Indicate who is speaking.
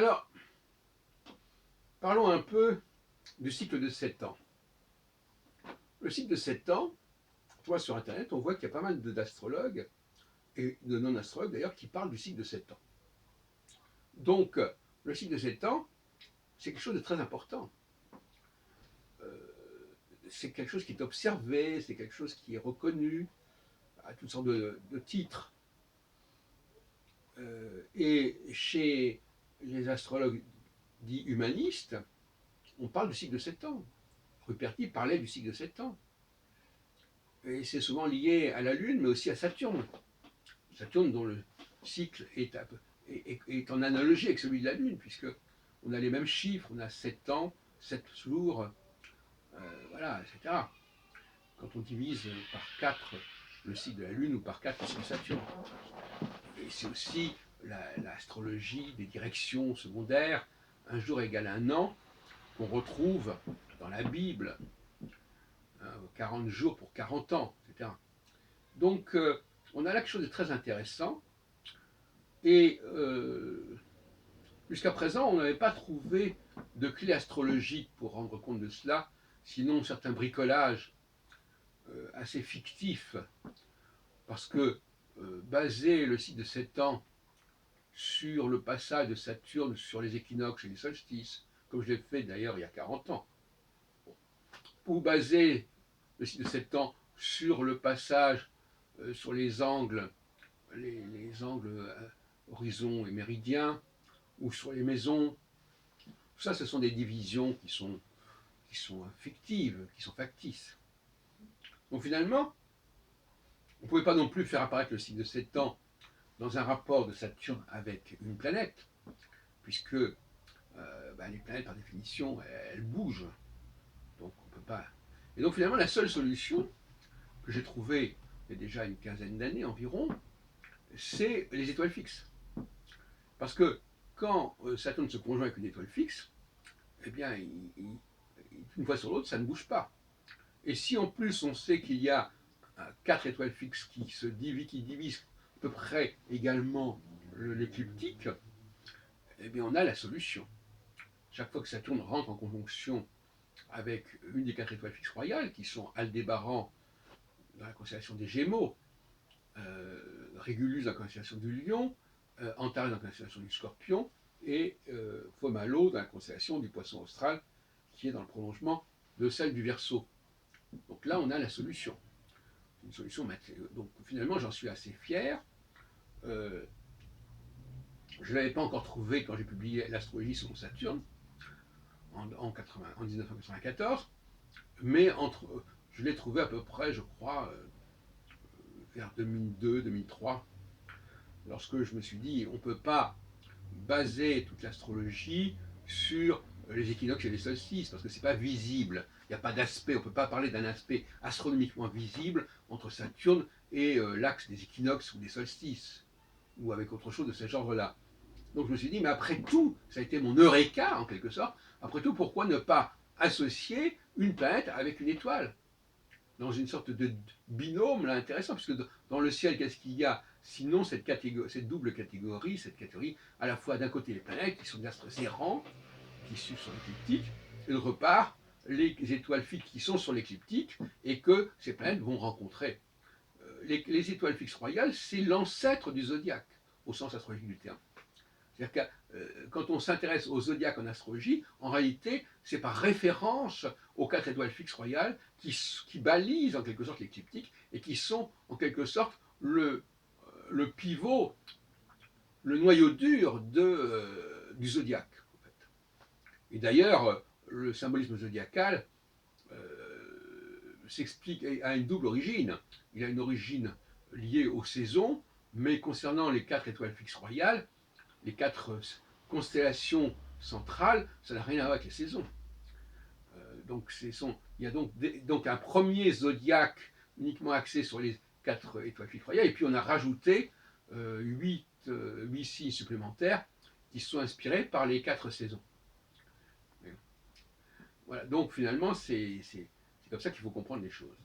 Speaker 1: Alors, parlons un peu du cycle de 7 ans. Le cycle de 7 ans, toi sur Internet, on voit qu'il y a pas mal d'astrologues, et de non-astrologues d'ailleurs, qui parlent du cycle de 7 ans. Donc, le cycle de 7 ans, c'est quelque chose de très important. C'est quelque chose qui est observé, c'est quelque chose qui est reconnu à toutes sortes de titres. Et chez les astrologues dits humanistes, on parle du cycle de 7 ans. Ruperti parlait du cycle de 7 ans. Et c'est souvent lié à la Lune, mais aussi à Saturne. Saturne dont le cycle est en analogie avec celui de la Lune, puisque on a les mêmes chiffres, on a 7 ans, 7 jours, voilà, etc. Quand on divise par 4 le cycle de la Lune ou par 4 le cycle de Saturne. Et c'est aussi l'astrologie des directions secondaires, un jour égale un an, qu'on retrouve dans la Bible, 40 jours pour 40 ans, etc. Donc, on a là quelque chose de très intéressant. Et jusqu'à présent, on n'avait pas trouvé de clé astrologique pour rendre compte de cela, sinon certains bricolages assez fictifs, parce que baser le cycle de 7 ans sur le passage de Saturne sur les équinoxes et les solstices, comme je l'ai fait d'ailleurs il y a 40 ans, ou baser le cycle de 7 ans sur le passage sur les angles, les angles horizon et méridien, ou sur les maisons. Tout ça, ce sont des divisions qui sont fictives, qui sont factices. Donc finalement, on ne pouvait pas non plus faire apparaître le cycle de 7 ans dans un rapport de Saturne avec une planète, puisque les planètes, par définition, elles bougent. Donc on ne peut pas. Et donc finalement, la seule solution que j'ai trouvée il y a déjà une quinzaine d'années environ, c'est les étoiles fixes. Parce que quand Saturne se conjoint avec une étoile fixe, eh bien, une fois sur l'autre, ça ne bouge pas. Et si en plus on sait qu'il y a 4 étoiles fixes qui divisent à peu près également l'écliptique, eh bien on a la solution. Chaque fois que Saturne rentre en conjonction avec une des 4 étoiles fixes royales, qui sont Aldébaran dans la constellation des Gémeaux, Régulus dans la constellation du Lion, Antares dans la constellation du Scorpion, et Fomalo dans la constellation du Poisson austral, qui est dans le prolongement de celle du Verseau. Donc là, on a la solution. Une solution matérielle. Donc finalement, j'en suis assez fier. Je ne l'avais pas encore trouvé quand j'ai publié l'astrologie selon Saturne en 1994, mais je l'ai trouvé à peu près, je crois, vers 2002-2003, lorsque je me suis dit, on ne peut pas baser toute l'astrologie sur les équinoxes et les solstices, parce que ce n'est pas visible. Il n'y a pas d'aspect, on ne peut pas parler d'un aspect astronomiquement visible entre Saturne et l'axe des équinoxes ou des solstices, ou avec autre chose de ce genre-là. Donc je me suis dit, mais après tout, ça a été mon eureka en quelque sorte, après tout, pourquoi ne pas associer une planète avec une étoile dans une sorte de binôme là, intéressant, puisque dans le ciel, qu'est-ce qu'il y a sinon cette double catégorie, cette catégorie à la fois d'un côté les planètes qui sont des astres errants, qui suivent sur l'écliptique, et d'autre part les étoiles fixes qui sont sur l'écliptique et que ces planètes vont rencontrer. Les étoiles fixes royales, c'est l'ancêtre du zodiaque, au sens astrologique du terme. C'est-à-dire que quand on s'intéresse au zodiaque en astrologie, en réalité, c'est par référence aux 4 étoiles fixes royales qui balisent en quelque sorte l'écliptique et qui sont en quelque sorte le pivot, le noyau dur du zodiaque. En fait. Et d'ailleurs, le symbolisme zodiacal s'explique à une double origine. Il a une origine liée aux saisons, mais concernant les 4 étoiles fixes royales, les 4 constellations centrales, ça n'a rien à voir avec les saisons. Donc, il y a donc un premier zodiaque uniquement axé sur les 4 étoiles fixes royales, et puis on a rajouté 8 signes supplémentaires qui sont inspirés par les 4 saisons. Voilà, donc finalement, c'est comme ça qu'il faut comprendre les choses.